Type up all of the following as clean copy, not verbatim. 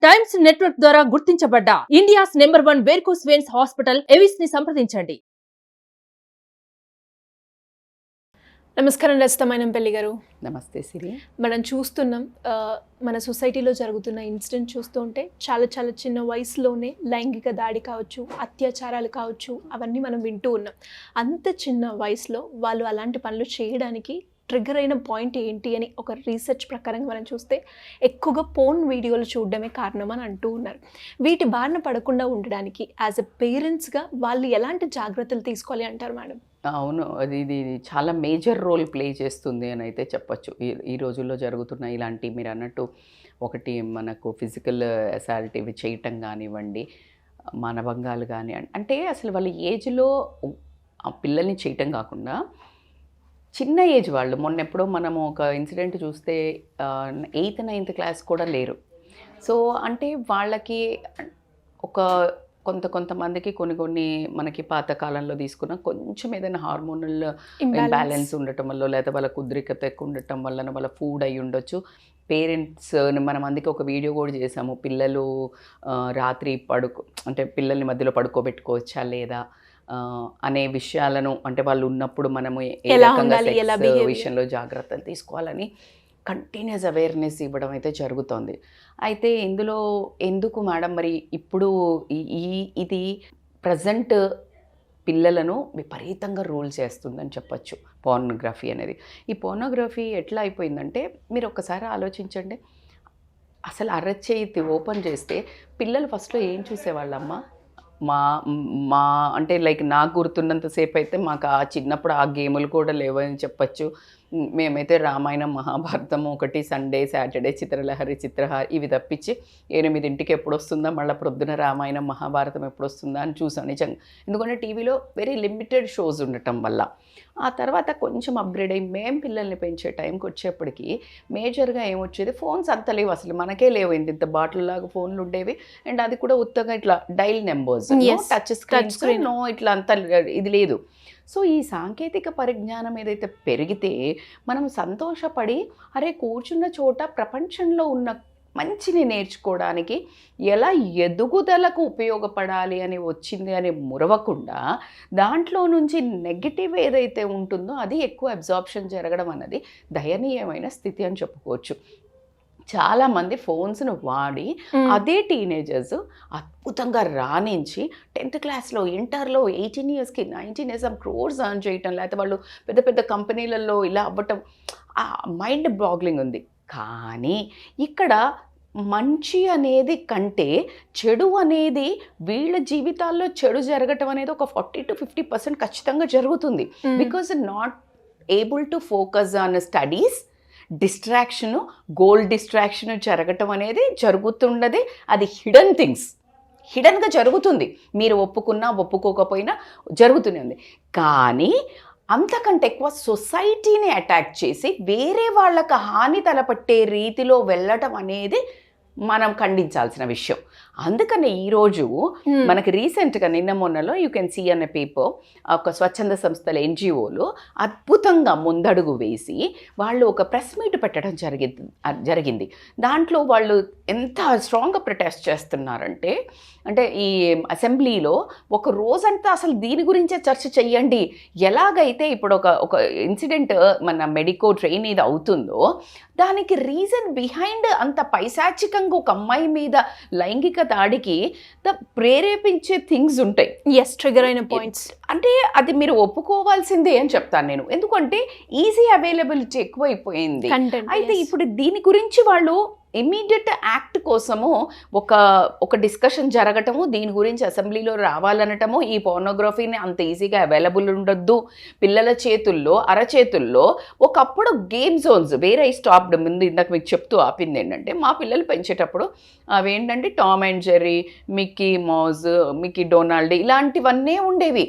Times network ద్వారా గుర్తించబడ్డ India's #1 varicose veins hospital Avis ని సంప్రదించండి. నమస్కారం రచితమైనంపల్లి గారు. నమస్తే సిరి. మనం చూస్తున్నాం మన సొసైటీలో జరుగుతున్న ఇన్సిడెంట్ చూస్తుంటే చాలా చాలా చిన్న వయసులోనే లైంగిక దాడి కావచ్చు, అత్యాచారాలు కావచ్చు, అవన్నీ మనం వింటూ ఉన్నాం. అంత చిన్న వయసులో వాళ్ళు అలాంటి పనులు చేయడానికి ట్రిగ్గర్ అయిన పాయింట్ ఏంటి అని ఒక రీసెర్చ్ ప్రకారంగా మనం చూస్తే ఎక్కువగా పోర్న్ వీడియోలు చూడడమే కారణం అని అంటూ ఉన్నారు. వీటి బారిన పడకుండా ఉండడానికి యాజ్ ఎ పేరెంట్స్గా వాళ్ళు ఎలాంటి జాగ్రత్తలు తీసుకోవాలి అంటారు మేడం? అవును, ఇది చాలా మేజర్ రోల్ ప్లే చేస్తుంది అని అయితే చెప్పచ్చు. ఈ రోజుల్లో జరుగుతున్న ఇలాంటి మీరు అన్నట్టు ఒకటి మనకు ఫిజికల్ అసాల్ట్ ఇవి చేయటం కానివ్వండి, మానభంగాలు కానీ, అంటే అసలు వాళ్ళ ఏజ్లో ఆ పిల్లల్ని చేయటం కాకుండా చిన్న ఏజ్ వాళ్ళు మొన్నెప్పుడో మనము ఒక ఇన్సిడెంట్ చూస్తే 8th 9th క్లాస్ కూడా లేరు. సో అంటే వాళ్ళకి ఒక కొంతమందికి కొన్ని మనకి పాతకాలంలో తీసుకున్న కొంచెం ఏదైనా హార్మోనల్ ఇంబ్యాలెన్స్ ఉండటం వల్ల, లేదా వాళ్ళ కుద్రికత ఎక్కువ ఉండటం వల్ల, వాళ్ళ ఫుడ్ అయి ఉండొచ్చు. పేరెంట్స్ మనం అందుకే ఒక వీడియో కూడా చేసాము, పిల్లలు రాత్రి అంటే పిల్లల్ని మధ్యలో పడుకోబెట్టుకోవచ్చా లేదా అనే విషయాలను, అంటే వాళ్ళు ఉన్నప్పుడు మనము ఏ రకంగా సెక్స్ విషయంలో జాగ్రత్తలు తీసుకోవాలని కంటిన్యూస్ అవేర్నెస్ ఇవ్వడం అయితే జరుగుతోంది. అయితే ఇందులో ఎందుకు మేడం మరి ఇప్పుడు ఇది ప్రజెంట్ పిల్లలను విపరీతంగా రూల్ చేస్తుందని చెప్పచ్చు పోర్నోగ్రఫీ అనేది. ఈ పోర్నోగ్రఫీ ఎట్లా అయిపోయిందంటే మీరు ఒకసారి ఆలోచించండి, అసలు అరచేతి ఓపెన్ చేస్తే పిల్లలు ఫస్ట్లో ఏం చూసేవాళ్ళమ్మా? మా అంటే లైక్ నాకు గుర్తున్నంతసేపు అయితే మాకు ఆ చిన్నప్పుడు ఆ గేములు కూడా లేవని చెప్పచ్చు. మేమైతే రామాయణం, మహాభారతం ఒకటి, సండే, సాటర్డే చిత్రలహరి, చిత్రహారి ఇవి తప్పించి 8ంటికి ఎప్పుడు వస్తుందా, మళ్ళీ ప్రొద్దున రామాయణం, మహాభారతం ఎప్పుడు వస్తుందా అని చూసాను నిజంగా. ఎందుకంటే టీవీలో వెరీ లిమిటెడ్ షోస్ ఉండటం వల్ల. ఆ తర్వాత కొంచెం అప్గ్రేడ్ అయ్యి మేము పిల్లల్ని పెంచే టైంకి వచ్చేప్పటికి మేజర్గా ఏమొచ్చేది, ఫోన్స్ అంత లేవు అసలు, మనకే లేవు, ఇంత బాటిల్ లాగా ఫోన్లు ఉండేవి. అండ్ అది కూడా ఉత్తగా ఇట్లా dial numbers, touch screens, no ఇట్లా అంత ఇది లేదు. సో ఈ సాంకేతిక పరిజ్ఞానం ఏదైతే పెరిగితే మనం సంతోషపడి అరే కూర్చున్న చోట ప్రపంచంలో ఉన్న మంచిని నేర్చుకోవడానికి ఎలా ఎదుగుదలకు ఉపయోగపడాలి అని వచ్చింది అని మురవకుండా దాంట్లో నుంచి నెగిటివ్ ఏదైతే ఉంటుందో అది ఎక్కువ అబ్జార్ప్షన్ జరగడం అన్నది దయనీయమైన స్థితి అని చెప్పుకోవచ్చు. చాలామంది ఫోన్స్ను వాడి అదే టీనేజర్స్ అద్భుతంగా రాణించి 10th క్లాస్లో, ఇంటర్లో 18 yearsకి 19 years క్రోర్స్ ఎర్న్ చేయటం, లేకపోతే వాళ్ళు పెద్ద పెద్ద కంపెనీలలో ఇలా అవ్వటం, ఆ మైండ్ బాగ్లింగ్ ఉంది. కానీ ఇక్కడ మంచి అనేది కంటే చెడు అనేది, వీళ్ళ జీవితాల్లో చెడు జరగటం అనేది ఒక 40 to 50% ఖచ్చితంగా జరుగుతుంది. Because not able to focus on studies, distraction, goal distraction జరగటం అనేది జరుగుతున్నది. అది హిడెన్ థింగ్స్, హిడెన్గా జరుగుతుంది, మీరు ఒప్పుకున్నా ఒప్పుకోకపోయినా జరుగుతూనే ఉంది. కానీ అంతకంటే ఎక్కువ సొసైటీని అటాక్ చేసి వేరే వాళ్ళకి హాని తలపట్టే రీతిలో వెళ్ళటం అనేది మనం ఖండించాల్సిన విషయం. అందుకనే ఈరోజు మనకి రీసెంట్గా నిన్న మొన్నలో యూ కెన్ సీ అనే పేపర్, ఒక స్వచ్ఛంద సంస్థల NGOలు అద్భుతంగా ముందడుగు వేసి వాళ్ళు ఒక ప్రెస్ మీట్ పెట్టడం జరిగింది. దాంట్లో వాళ్ళు ఎంత స్ట్రాంగ్గా ప్రొటెస్ట్ చేస్తున్నారంటే, అంటే ఈ అసెంబ్లీలో ఒక రోజంతా అసలు దీని గురించే చర్చ చెయ్యండి. ఎలాగైతే ఇప్పుడు ఒక ఇన్సిడెంట్ మన మెడికో ట్రైన్ ఇది అవుతుందో దానికి రీజన్ బిహైండ్ అంత పైశాచికంగా ఒక అమ్మాయి మీద లైంగిక దాడికి ప్రేరేపించే థింగ్స్ ఉంటాయి. ట్రిగర్ అయిన పాయింట్స్ అంటే అది మీరు ఒప్పుకోవాల్సిందే అని చెప్తాను నేను. ఎందుకంటే ఈజీ అవైలబిలిటీ ఎక్కువైపోయింది. అయితే ఇప్పుడు దీని గురించి వాళ్ళు ఇమ్మీడియట్ యాక్ట్ కోసము ఒక డిస్కషన్ జరగటము, దీని గురించి అసెంబ్లీలో రావాలనటము, ఈ పోర్నోగ్రఫీని అంత ఈజీగా అవైలబుల్ ఉండొద్దు పిల్లల చేతుల్లో, అరచేతుల్లో. ఒకప్పుడు గేమ్ జోన్స్ వేరే స్టాప్డ్. ముందు ఇందాక మీకు చెప్తూ ఆపింది ఏంటంటే, మా పిల్లలు పెంచేటప్పుడు అవేంటంటే Tom and Jerry, Mickey Mouse, Mickey Donald ఇలాంటివన్నీ ఉండేవి.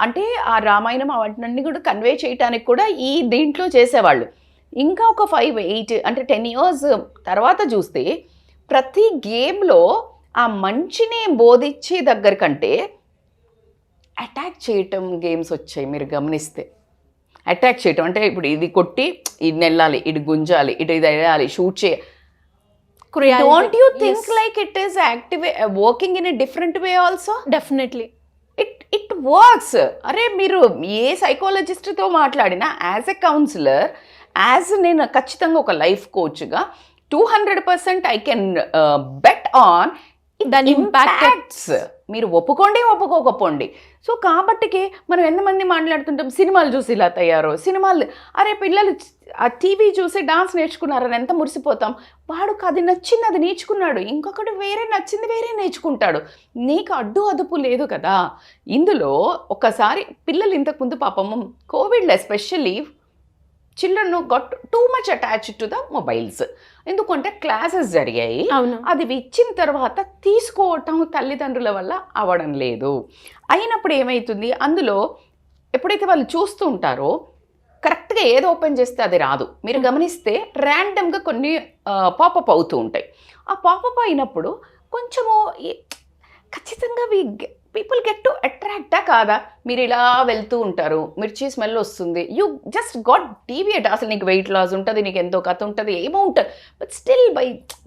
అంటే ఆ రామాయణం అవన్నీ కూడా కన్వే చేయడానికి కూడా ఈ దీంట్లో చేసేవాళ్ళు. ఇంకా ఒక 5, 8 అంటే 10 years తర్వాత చూస్తే ప్రతి గేమ్లో ఆ మంచిని బోధించే దగ్గర కంటే అటాక్ చేయటం గేమ్స్ వచ్చాయి. మీరు గమనిస్తే అటాక్ చేయటం అంటే ఇప్పుడు ఇది కొట్టి ఇది నెల్లాలి, ఇది గుంజాలి, ఇది వేయాలి, షూట్ చేయాలి, don't you think like it is active working in a different way also? Definitely it works. అరే మీరు ఏ సైకాలజిస్ట్తో మాట్లాడినా, యాజ్ ఎ కౌన్సిలర్, యాజ్ నేను ఖచ్చితంగా ఒక లైఫ్ కోచ్గా 200% ఐ కెన్ బెట్ ఆన్ దాని ఇంపాక్ట్స్. మీరు ఒప్పుకోండి ఒప్పుకోకపోండి. సో కాబట్టికి మనం ఎంతమంది మాట్లాడుతుంటాం, సినిమాలు చూసి ఇలా తయారు, సినిమాలు, అరే పిల్లలు ఆ టీవీ చూసి డాన్స్ నేర్చుకున్నారని ఎంత మురిసిపోతాం. వాడుకు అది నచ్చింది అది నేర్చుకున్నాడు, ఇంకొకటి వేరే నచ్చింది వేరే నేర్చుకుంటాడు. నీకు అడ్డు అదుపు లేదు కదా ఇందులో. ఒకసారి పిల్లలు ఇంతకుముందు పాపం కోవిడ్లో especially children got too much attached to the mobiles. ఎందుకంటే క్లాసెస్ జరిగాయి, అది ఇచ్చిన తర్వాత తీసుకోవటం తల్లిదండ్రుల వల్ల అవ్వడం లేదు. అయినప్పుడు ఏమవుతుంది, అందులో ఎప్పుడైతే వాళ్ళు చూస్తూ ఉంటారో కరెక్ట్గా ఏది ఓపెన్ చేస్తే అది రాదు. మీరు గమనిస్తే ర్యాండమ్గా కొన్ని పాపప్ అవుతూ ఉంటాయి. ఆ పాపప్ అయినప్పుడు కొంచెము ఖచ్చితంగా పీపుల్ గెట్ టు అట్రాక్టా కాదా? మీరు ఇలా వెళ్తూ ఉంటారు, మిర్చి స్మెల్ వస్తుంది, యూ జస్ట్ గాట్ డీవియేట్. అసలు నీకు వెయిట్ లాస్ ఉంటుంది, నీకు ఎంతో కథ ఉంటుంది, ఏమో ఉంటుంది, but still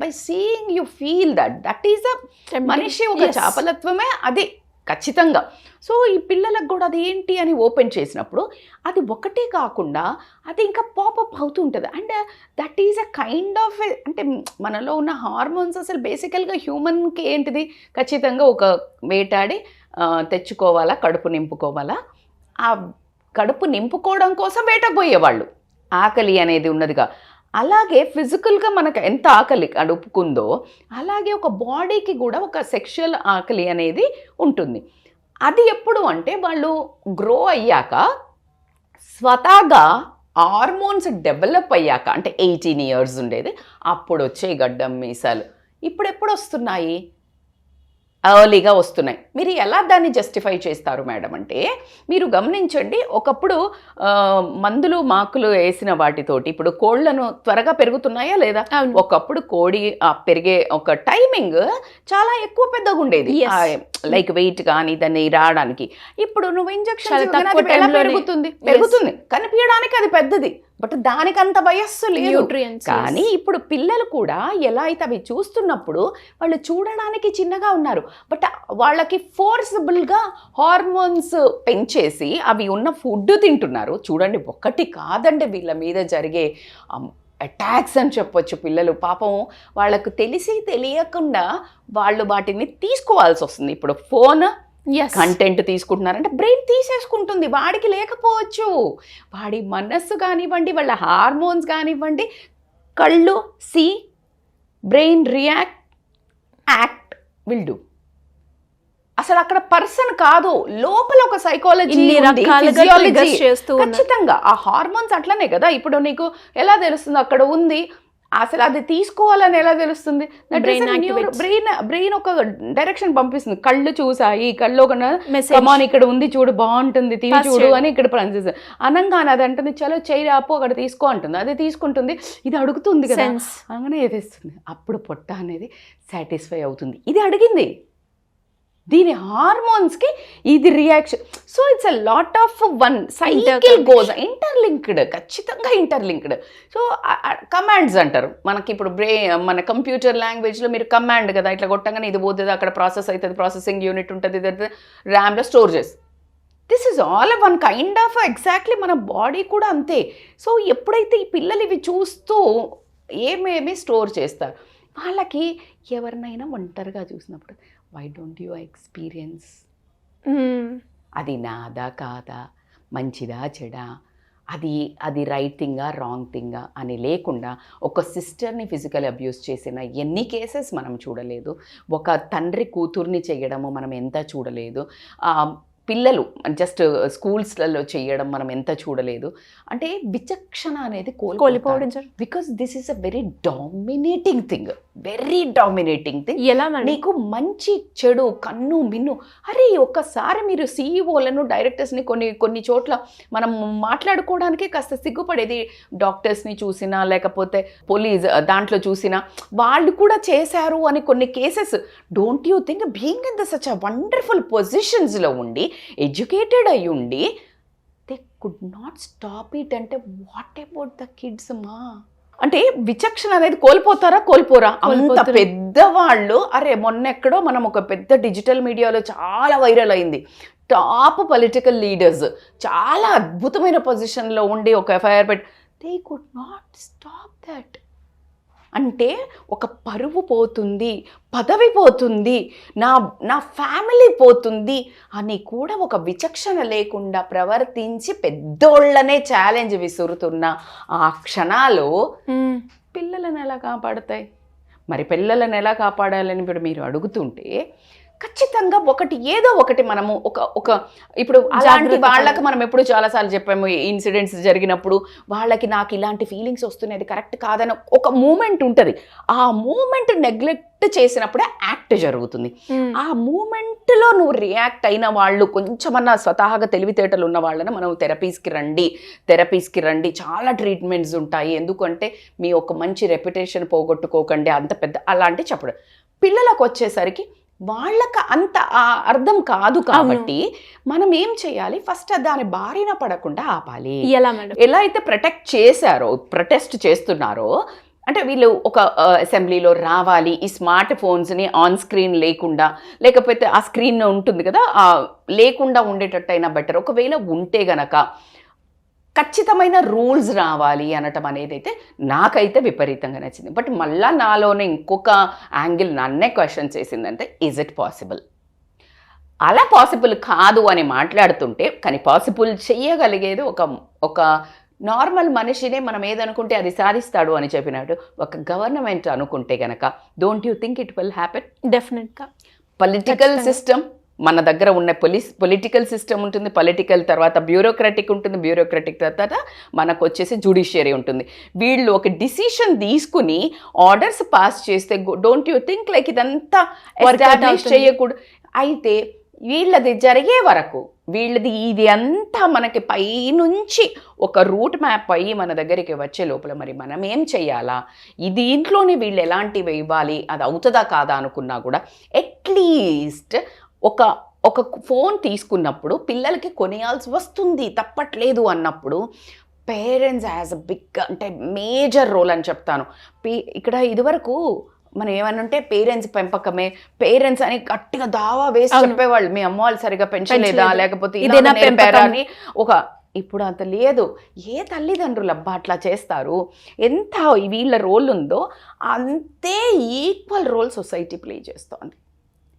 by seeing you feel that is a మనిషి ఒక చాపలత్వమే అది ఖచ్చితంగా. సో ఈ పిల్లలకు కూడా అది ఏంటి అని ఓపెన్ చేసినప్పుడు అది ఒకటే కాకుండా అది ఇంకా పాపప్ అవుతూ ఉంటుంది. And that is a kind of, అంటే మనలో ఉన్న హార్మోన్స్ అసలు బేసికల్గా హ్యూమన్కి ఏంటిది, ఖచ్చితంగా ఒక వేటాడి తెచ్చుకోవాలా, కడుపు నింపుకోవాలా. ఆ కడుపు నింపుకోవడం కోసం వేటకు పోయేవాళ్ళు, ఆకలి అనేది ఉన్నదిగా. అలాగే ఫిజికల్గా మనకు ఎంత ఆకలి కడుపుకుందో అలాగే ఒక బాడీకి కూడా ఒక సెక్షువల్ ఆకలి అనేది ఉంటుంది. అది ఎప్పుడు అంటే వాళ్ళు గ్రో అయ్యాక, స్వతహాగా హార్మోన్స్ డెవలప్ అయ్యాక, అంటే 18 years ఉండేది అప్పుడు వచ్చే గడ్డం మీసాలు ఇప్పుడు ఎప్పుడు వస్తున్నాయి, ఎర్లీగా వస్తున్నాయి. మీరు ఎలా దాన్ని జస్టిఫై చేస్తారు మేడం అంటే, మీరు గమనించండి, ఒకప్పుడు మందులు మాకులు వేసిన వాటితోటి ఇప్పుడు కోళ్లను త్వరగా పెరుగుతున్నాయా లేదా? ఒకప్పుడు కోడి పెరిగే ఒక టైమింగ్ చాలా ఎక్కువ పెద్దగా ఉండేది, లైక్ వెయిట్ కానీ దాన్ని రావడానికి. ఇప్పుడు నువ్వు ఇంజక్షన్ పెరుగుతుంది కనిపించడానికి అది పెద్దది, బట్ దానికి అంత వయస్సు లేదు. కానీ ఇప్పుడు పిల్లలు కూడా ఎలా అయితే అవి చూస్తున్నప్పుడు వాళ్ళు చూడడానికి చిన్నగా ఉన్నారు, బట్ వాళ్ళకి ఫోర్సబుల్గా హార్మోన్స్ పెంచేసి అవి ఉన్న ఫుడ్ తింటున్నారు. చూడండి, ఒక్కటి కాదండి వీళ్ళ మీద జరిగే అటాక్స్ అని చెప్పొచ్చు. పిల్లలు పాపం వాళ్ళకు తెలిసి తెలియకుండా వాళ్ళు వాటిని తీసుకోవాల్సి వస్తుంది. ఇప్పుడు ఫోన్ కంటెంట్ తీసుకుంటున్నారంటే బ్రెయిన్ తీసేసుకుంటుంది, వాడికి లేకపోవచ్చు. వాడి మనస్సు కానివ్వండి, వాళ్ళ హార్మోన్స్ కానివ్వండి, కళ్ళు see, brain react, act, will do. అసలు అక్కడ పర్సన్ కాదు, లోపల ఒక సైకాలజీ, ఖచ్చితంగా ఆ హార్మోన్స్ అట్లనే కదా. ఇప్పుడు నీకు ఎలా తెలుస్తుంది అక్కడ ఉంది, అసలు అది తీసుకోవాలని ఎలా తెలుస్తుంది? బ్రెయిన్ ఒక డైరెక్షన్ పంపిస్తుంది. కళ్ళు చూసాయి, కళ్ళు ఒక కమాన్ ఇక్కడ ఉంది చూడు, బాగుంటుంది తిని చూడు అని ఇక్కడ పనిచేస్తుంది. అనంగానే అది అంటుంది చలో చేయి రాపు అక్కడ తీసుకో అంటుంది, అది తీసుకుంటుంది, ఇది అడుగుతుంది కదా, అలానే ఏదేస్తుంది. అప్పుడు పొట్ట అనేది సాటిస్ఫై అవుతుంది, ఇది అడిగింది. దీని హార్మోన్స్కి ఇది reaction. So it's a lot of one cycle goes interlinked, ఖచ్చితంగా ఇంటర్లింక్డ్. సో కమాండ్స్ అంటారు మనకి. ఇప్పుడు మన కంప్యూటర్ లాంగ్వేజ్లో మీరు కమాండ్ కదా, ఇట్లా కొట్టగానే ఇది పోతుంది, అక్కడ ప్రాసెస్ అవుతుంది, ప్రాసెసింగ్ యూనిట్ ఉంటుంది, ఇది ర్యామ్లో స్టోర్ చేస్తుంది. This is all one kind of exactly మన బాడీ కూడా అంతే. సో ఎప్పుడైతే ఈ పిల్లలు ఇవి చూస్తూ ఏమేమి స్టోర్ చేస్తారు, వాళ్ళకి ఎవరినైనా ఒంటరిగా చూసినప్పుడు వై డోంట్ యూ ఎక్స్పీరియన్స్, అది నాదా కాదా, మంచిదా చెడా, అది రైట్ థింగా రాంగ్ థింగా అని లేకుండా, ఒక సిస్టర్ని ఫిజికల్ అబ్యూస్ చేసిన ఎన్ని కేసెస్ మనం చూడలేదు, ఒక తండ్రి కూతుర్ని చేయడము మనం ఎంత చూడలేదు, పిల్లలు జస్ట్ స్కూల్స్లలో చేయడం మనం ఎంత చూడలేదు. అంటే విచక్షణ అనేది కోల్పోవడం, because this is a very dominating thing, very dominating thing. ఎలా నీకు మంచి చెడు కన్ను మిన్ను, అరే ఒక్కసారి మీరు సీఈఓలను డైరెక్టర్స్ని కొన్ని చోట్ల మనం మాట్లాడుకోవడానికి కాస్త సిగ్గుపడేది. డాక్టర్స్ని చూసినా లేకపోతే పోలీస్ దాంట్లో చూసినా వాళ్ళు కూడా చేశారు అని కొన్ని cases. Don't you think being in the such a wonderful పొజిషన్స్లో ఉండి, ఎడ్యుకేటెడ్ అయి ఉండి, they could not stop it. అంటే వాట్ అబౌట్ ద కిడ్స్ మా? అంటే విచక్షణ అనేది కోల్పోతారా కోల్పోరా అంత పెద్దవాళ్ళు. అరే మొన్నెక్కడో మనం ఒక పెద్ద డిజిటల్ మీడియాలో చాలా వైరల్ అయింది, టాప్ పొలిటికల్ లీడర్స్ చాలా అద్భుతమైన పొజిషన్లో ఉండి ఒక ఎఫ్ఐఆర్ పెట్టి they could not stop that. అంటే ఒక పరువు పోతుంది, పదవి పోతుంది, నా ఫ్యామిలీ పోతుంది అని కూడా ఒక విచక్షణ లేకుండా ప్రవర్తించి పెద్దోళ్ళనే ఛాలెంజ్ విసురుతున్న ఆ క్షణాలు పిల్లలను ఎలా కాపాడతాయి? మరి పిల్లలను ఎలా కాపాడాలని ఇప్పుడు మీరు అడుగుతుంటే ఖచ్చితంగా ఏదో ఒకటి మనము ఒక ఇప్పుడు అలాంటి వాళ్ళకి మనం ఎప్పుడు చాలాసార్లు చెప్పాము, ఇన్సిడెంట్స్ జరిగినప్పుడు వాళ్ళకి నాకు ఇలాంటి ఫీలింగ్స్ వస్తున్నాయి, అది కరెక్ట్ కాదని ఒక మూమెంట్ ఉంటుంది. ఆ మూమెంట్ నెగ్లెక్ట్ చేసినప్పుడే యాక్ట్ జరుగుతుంది. ఆ మూమెంట్లో నువ్వు రియాక్ట్ అయిన వాళ్ళు కొంచెమన్నా స్వతహాగా తెలివితేటలు ఉన్న వాళ్ళని మనం థెరపీస్కి రండి, చాలా ట్రీట్మెంట్స్ ఉంటాయి. ఎందుకంటే మీ ఒక మంచి రెప్యుటేషన్ పోగొట్టుకోకండి, అంత పెద్ద అలాంటి చెప్పడం. పిల్లలకు వచ్చేసరికి వాళ్ళకి అంత అర్థం కాదు కాబట్టి మనం ఏం చేయాలి, ఫస్ట్ దాని బారిన పడకుండా ఆపాలి. ఎలా అయితే ప్రొటెస్ట్ చేస్తున్నారో అంటే వీళ్ళు ఒక అసెంబ్లీలో రావాలి, ఈ స్మార్ట్ ఫోన్స్ని ఆన్ స్క్రీన్ లేకుండా, లేకపోతే ఆ స్క్రీన్ ఉంటుంది కదా లేకుండా ఉండేటట్టయినా బెటర్. ఒకవేళ ఉంటే గనక ఖచ్చితమైన రూల్స్ రావాలి అనటం అనేది అయితే నాకైతే విపరీతంగా నచ్చింది. బట్ మళ్ళా నాలోనే ఇంకొక యాంగిల్ నన్నే క్వశ్చన్ చేసిందంటే, ఈజ్ ఇట్ పాసిబుల్? అలా పాసిబుల్ కాదు అని మాట్లాడుతుంటే, కానీ పాసిబుల్ చెయ్యగలిగేది ఒక నార్మల్ మనిషినే మనం ఏదనుకుంటే అది సాధిస్తాడు అని చెప్పినట్టు ఒక గవర్నమెంట్ అనుకుంటే గనక don't you think it will happen? డెఫినెట్గా. పొలిటికల్ సిస్టమ్ మన దగ్గర ఉన్న పొలిటికల్ సిస్టమ్ ఉంటుంది, పొలిటికల్ తర్వాత బ్యూరోక్రటిక్ ఉంటుంది, బ్యూరోక్రటిక్ తర్వాత మనకు వచ్చేసి జ్యుడిషియరీ ఉంటుంది. వీళ్ళు ఒక డిసిషన్ తీసుకుని ఆర్డర్స్ పాస్ చేస్తే డోంట్ యూ థింక్ లైక్ ఇదంతా ఎస్టాబ్లిష్ చేయకూడదు. అయితే వీళ్ళది జరిగే వరకు ఇది అంతా మనకి పైనుంచి ఒక రూట్ మ్యాప్ అయ్యి మన దగ్గరికి వచ్చే లోపల మరి మనం ఏం చెయ్యాలా, దీంట్లోనే వీళ్ళు ఎలాంటివి ఇవ్వాలి, అది అవుతుందా కాదా అనుకున్నా కూడా అట్లీస్ట్ ఒక ఫోన్ తీసుకున్నప్పుడు పిల్లలకి కొనియాల్సి వస్తుంది, తప్పట్లేదు అన్నప్పుడు పేరెంట్స్ యాజ్ అ బిగ్ అంటే మేజర్ రోల్ అని చెప్తాను. ఇక్కడ ఇదివరకు మనం ఏమనంటే పేరెంట్స్ పెంపకమే, పేరెంట్స్ అని గట్టిగా దావా వేసి చెప్పేవాళ్ళు, మీ అమ్మ వాళ్ళు సరిగా పెంచలేదా, లేకపోతే అని ఇప్పుడు అంత లేదు. ఏ తల్లిదండ్రులు అబ్బా అట్లా చేస్తారు? ఎంత వీళ్ళ రోల్ ఉందో అంతే ఈక్వల్ రోల్ సొసైటీ ప్లే చేస్తోంది,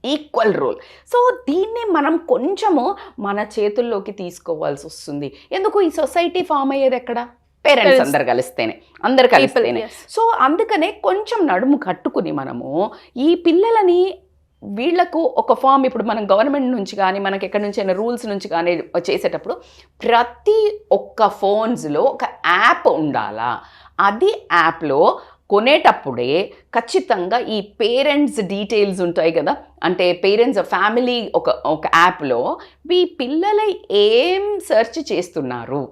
ఈక్వల్ రోల్. సో దీన్ని మనం కొంచెము మన చేతుల్లోకి తీసుకోవాల్సి వస్తుంది. ఎందుకు ఈ సొసైటీ ఫామ్ అయ్యేది ఎక్కడ? పేరెంట్స్ అందరు కలిస్తేనే. సో అందుకనే కొంచెం నడుము కట్టుకుని మనము ఈ పిల్లలని వీళ్లకు ఒక ఫామ్ ఇప్పుడు మనం గవర్నమెంట్ నుంచి కానీ మనకి ఎక్కడి నుంచి అయినా రూల్స్ నుంచి కానీ చేసేటప్పుడు ప్రతి ఒక్క ఫోన్స్లో ఒక యాప్ ఉండాలా. అది యాప్లో కొనేటప్పుడే ఖచ్చితంగా ఈ పేరెంట్స్ డీటెయిల్స్ ఉంటాయి కదా, అంటే పేరెంట్స్ ఫ్యామిలీ ఒక యాప్లో మీ పిల్లలు ఏం సెర్చ్ చేస్తున్నారు,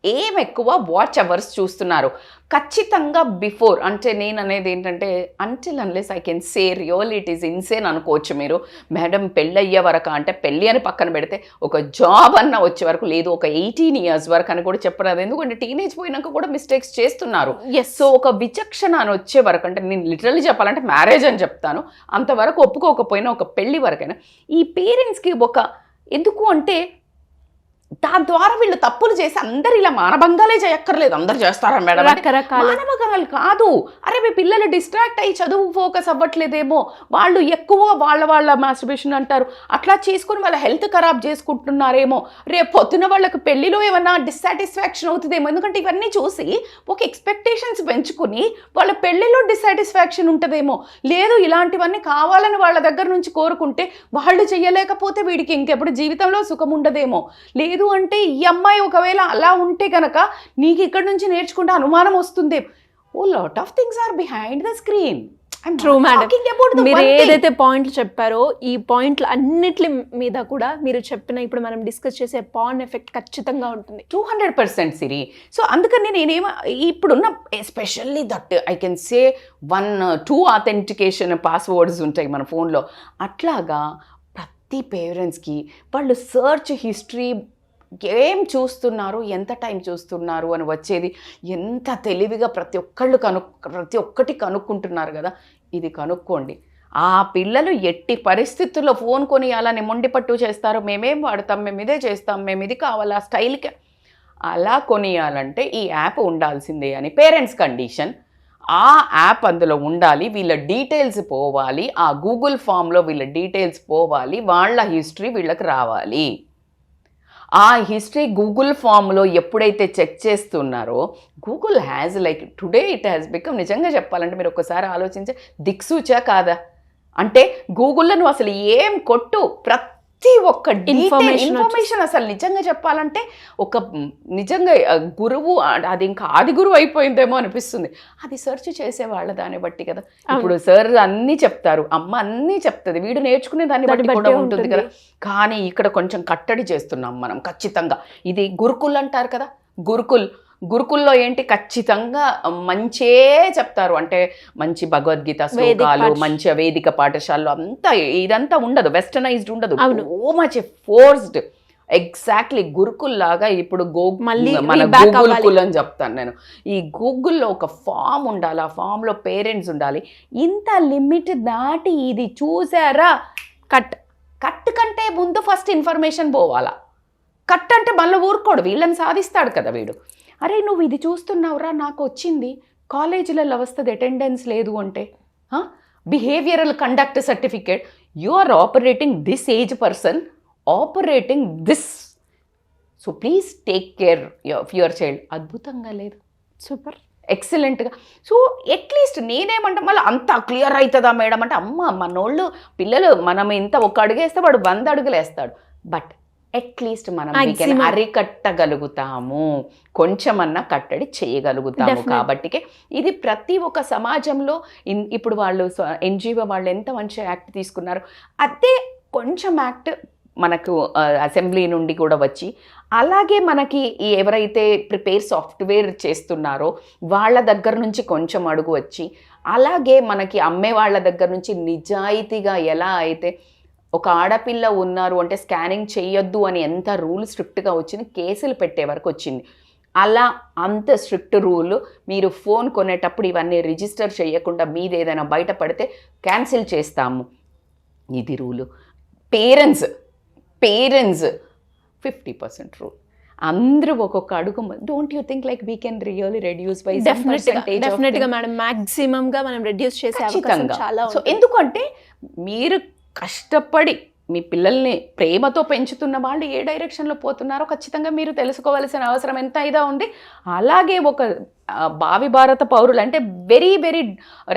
ఏం ఎక్కువ వాచ్ అవర్స్ చూస్తున్నారు ఖచ్చితంగా బిఫోర్. అంటే నేను అనేది ఏంటంటే until unless I can say real it is insane అనుకోవచ్చు మీరు. మేడం పెళ్ళి అయ్యే వరకు అంటే పెళ్ళి అని పక్కన పెడితే ఒక జాబ్ అన్న వచ్చే వరకు, లేదు ఒక 18 years వరకు అని కూడా చెప్పరాదు. ఎందుకంటే టీనేజ్ పోయినాక కూడా మిస్టేక్స్ చేస్తున్నారు. సో ఒక విచక్షణ అని వచ్చే వరకు, అంటే నేను లిటరల్లీ చెప్పాలంటే మ్యారేజ్ అని చెప్తాను, అంతవరకు ఒప్పుకోకపోయినా ఒక పెళ్ళి వరకైనా ఈ పేరెంట్స్కి ఎందుకు అంటే దాని ద్వారా వీళ్ళు తప్పులు చేసి అందరు ఇలా మానభంగాలే చేయక్కర్లేదు, అందరు చేస్తారా మేడం? మానభంగాలు కాదు. అరే మీ పిల్లలు డిస్ట్రాక్ట్ అయ్యి చదువు ఫోకస్ అవ్వట్లేదేమో, వాళ్ళు ఎక్కువ వాళ్ళ మాస్టర్బేషన్ అంటారు అట్లా చేసుకుని వాళ్ళ హెల్త్ ఖరాబ్ చేసుకుంటున్నారేమో, రేపు పొద్దున వాళ్ళకి పెళ్లిలో ఏమన్నా డిస్సాటిస్ఫాక్షన్ అవుతుందేమో. ఎందుకంటే ఇవన్నీ చూసి ఒక ఎక్స్పెక్టేషన్స్ పెంచుకుని వాళ్ళ పెళ్లిలో డిస్సాటిస్ఫాక్షన్ ఉంటుందేమో, లేదు ఇలాంటివన్నీ కావాలని వాళ్ళ దగ్గర నుంచి కోరుకుంటే వాళ్ళు చెయ్యలేకపోతే వీడికి ఇంకెప్పుడు జీవితంలో సుఖం ఉండదేమో, లేదు అంటే ఈ అమ్మాయి ఒకవేళ అలా ఉంటే కనుక నీకు ఇక్కడ నుంచి నేర్చుకుంటే అనుమానం వస్తుంది. A lot of things are behind the screen. True madam, మీరు ఏదైతే పాయింట్లు చెప్పారో ఈ పాయింట్లు అన్నిటి మీద కూడా మీరు చెప్పిన ఇప్పుడు మనం డిస్కస్ చేసే పాన్ ఎఫెక్ట్ ఖచ్చితంగా ఉంటుంది 200% సిరి. సో అందుకని నేనేమో ఇప్పుడున్న especially that I can say 1-2 authentication passwords ఉంటాయి మన ఫోన్లో. అట్లాగా ప్రతి పేరెంట్స్కి వాళ్ళు సర్చ్ హిస్టరీ ఏం చూస్తున్నారు, ఎంత టైం చూస్తున్నారు అని వచ్చేది. ఎంత తెలివిగా ప్రతి ఒక్కటి కనుక్కుంటున్నారు కదా. ఇది కనుక్కోండి. ఆ పిల్లలు ఎట్టి పరిస్థితుల్లో ఫోన్ కొనియాలని మొండిపట్టు చేస్తారు. మేమేం వాడతాం, మేము ఇదే చేస్తాం, మేము ఇది కావాలా స్టైల్కి, అలా కొనియాలంటే ఈ యాప్ ఉండాల్సిందే అని పేరెంట్స్ కండిషన్. ఆ యాప్ అందులో ఉండాలి, వీళ్ళ డీటెయిల్స్ పోవాలి, ఆ గూగుల్ ఫామ్లో వీళ్ళ డీటెయిల్స్ పోవాలి, వాళ్ళ హిస్టరీ వీళ్ళకి రావాలి. ఆ హిస్టరీ గూగుల్ ఫామ్లో ఎప్పుడైతే చెక్ చేస్తున్నారో Google has like today it has become, నిజంగా చెప్పాలంటే మీరు ఒక్కసారి ఆలోచించే దిక్సూచా కాదా. అంటే గూగుల్లో నువ్వు అసలు ఏం కొట్టు, ప్రతి ఒక్క ఇన్ఫర్మేషన్ అసలు నిజంగా చెప్పాలంటే ఒక నిజంగా గురువు, అది ఇంకా ఆది గురువు అయిపోయిందేమో అనిపిస్తుంది. అది సెర్చ్ చేసేవాళ్ళ దాన్ని బట్టి కదా. ఇప్పుడు సార్ అన్నీ చెప్తారు, అమ్మ అన్నీ చెప్తుంది, వీడు నేర్చుకునే దాన్ని బట్టి కూడా ఉంటుంది కదా. కానీ ఇక్కడ కొంచెం కట్టడి చేస్తున్నాం మనం ఖచ్చితంగా. ఇది గురుకుల్ అంటారు కదా, గురుకుల్లో ఏంటి ఖచ్చితంగా మంచే చెప్తారు. అంటే మంచి భగవద్గీత శ్లోకాలు, మంచి వేదిక పాఠశాలలో అంతా ఇదంతా ఉండదు, వెస్టర్నైజ్డ్ ఉండదు, ఓ మచ్ ఫోర్స్డ్. ఎగ్జాక్ట్లీ గురుకుల్ లాగా ఇప్పుడు మన గూగుల్ అని చెప్తాను నేను. ఈ గూగుల్లో ఒక ఫామ్ ఉండాలి, ఆ ఫామ్లో పేరెంట్స్ ఉండాలి. ఇంత లిమిట్ దాటి ఇది చూసారా, కట్ కంటే ముందు ఫస్ట్ ఇన్ఫర్మేషన్ పోవాలా. కట్ అంటే మళ్ళీ ఊరుకోడు, వీళ్ళని సాధిస్తాడు కదా వీడు. అరే నువ్వు ఇది చూస్తున్నావురా, నాకు వచ్చింది కాలేజీలలో వస్తుంది అటెండెన్స్ లేదు అంటే, behavioural conduct certificate, you are operating this age person, operating this, so please take care of your child. అద్భుతంగా లేదు, సూపర్ ఎక్సలెంట్గా. సో అట్లీస్ట్ నేనేమంటే మళ్ళీ అంత క్లియర్ అవుతుందా మేడం అంటే, అమ్మ మనోళ్ళు పిల్లలు మనం ఇంత ఒక అడుగేస్తే వాడు 100 అడుగులు వేస్తాడు. బట్ అట్లీస్ట్ మనం అరికట్టగలుగుతాము, కొంచెమన్నా కట్టడి చేయగలుగుతాము. కాబట్టి ఇది ప్రతి ఒక్క సమాజంలో ఇప్పుడు వాళ్ళు ఎన్జిఓ వాళ్ళు ఎంత మంచి యాక్ట్ తీసుకున్నారు, అదే కొంచెం యాక్ట్ మనకు అసెంబ్లీ నుండి కూడా వచ్చి, అలాగే మనకి ఎవరైతే ప్రిపేర్ సాఫ్ట్వేర్ చేస్తున్నారో వాళ్ళ దగ్గర నుంచి కొంచెం అడుగు వచ్చి, అలాగే మనకి అమ్మే వాళ్ళ దగ్గర నుంచి నిజాయితీగా ఎలా అయితే ఒక ఆడపిల్ల ఉన్నారు అంటే స్కానింగ్ చేయొద్దు అని ఎంత రూల్ స్ట్రిక్ట్గా వచ్చింది, కేసులు పెట్టే వరకు వచ్చింది. అలా అంత స్ట్రిక్ట్ రూల్. మీరు ఫోన్ కొనేటప్పుడు ఇవన్నీ రిజిస్టర్ చేయకుండా మీది ఏదైనా బయటపడితే క్యాన్సిల్ చేస్తాము, ఇది రూలు. Parents 50% rule. అందరూ ఒక్కొక్క అడుగు. Don't you think like we can really reduce by డెఫినెట్గా మేడం, మాక్సిమంగా మనం రెడ్యూస్ చేసే అవకాశం చాలా. సో ఎందుకంటే మీరు కష్టపడి మీ పిల్లల్ని ప్రేమతో పెంచుతున్న వాళ్ళు ఏ డైరెక్షన్లో పోతున్నారో ఖచ్చితంగా మీరు తెలుసుకోవాల్సిన అవసరం ఎంత ఇదా ఉంది. అలాగే ఒక భావి భారత పౌరులు అంటే వెరీ వెరీ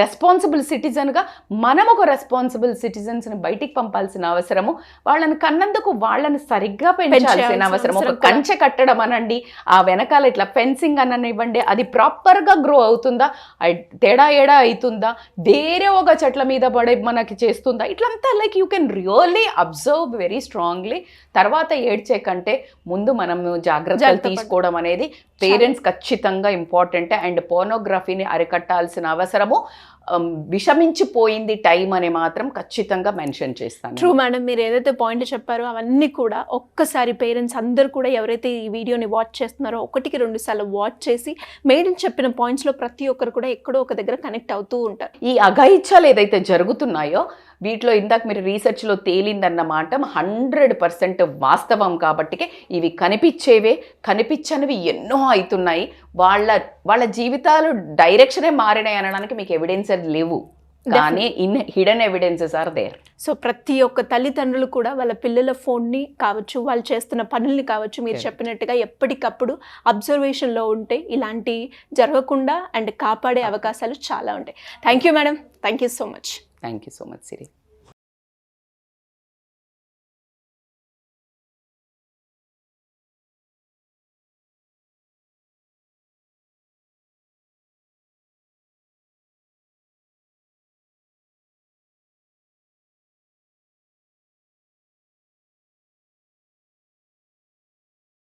రెస్పాన్సిబుల్ సిటిజన్గా మనం ఒక రెస్పాన్సిబుల్ సిటిజన్స్ని బయటికి పంపాల్సిన అవసరము, వాళ్ళని కన్నందుకు వాళ్ళని సరిగ్గా పెంచాల్సిన అవసరం. ఒక కంచె కట్టడం అనండి, ఆ వెనకాల ఇట్లా ఫెన్సింగ్ అననివ్వండి, అది ప్రాపర్గా గ్రో అవుతుందా, తేడా అవుతుందా, వేరే ఒక చెట్ల మీద పడే మనకి చేస్తుందా, ఇట్లంతా like you can really observe very strongly. తర్వాత ఏడ్చే కంటే ముందు మనము జాగ్రత్తలు తీసుకోవడం అనేది పేరెంట్స్ ఖచ్చితంగా ఇంపార్టెంట్. అండ్ పోర్నోగ్రఫీని అరికట్టాల్సిన అవసరము విషమించిపోయింది టైం అని మాత్రం ఖచ్చితంగా మెన్షన్ చేస్తాను. ట్రూ మేడం, మీరు ఏదైతే పాయింట్ చెప్పారో అవన్నీ కూడా ఒక్కసారి పేరెంట్స్ అందరూ కూడా ఎవరైతే ఈ వీడియోని వాచ్ చేస్తున్నారో 1-2 సార్లు వాచ్ చేసి మేడం చెప్పిన పాయింట్స్లో ప్రతి ఒక్కరు కూడా ఎక్కడో ఒక దగ్గర కనెక్ట్ అవుతూ ఉంటారు. ఈ అఘాయిత్యాలు ఏదైతే జరుగుతున్నాయో వీటిలో ఇందాక మీరు రీసెర్చ్లో తేలిందన్నమాట 100% వాస్తవం. కాబట్టి ఇవి కనిపించనివి ఎన్నో అవుతున్నాయి. వాళ్ళ జీవితాలు డైరెక్షనే మారినాయి అనడానికి మీకు ఎవిడెన్స్ లేవు, కానీ hidden evidences are there. So ప్రతి ఒక్క తల్లిదండ్రులు కూడా వాళ్ళ పిల్లల ఫోన్ని కావచ్చు, వాళ్ళు చేస్తున్న పనుల్ని కావచ్చు, మీరు చెప్పినట్టుగా ఎప్పటికప్పుడు అబ్జర్వేషన్లో ఉంటే ఇలాంటి జరగకుండా అండ్ కాపాడే అవకాశాలు చాలా ఉంటాయి. Thank you madam, thank you so much. Thank you so much Siri.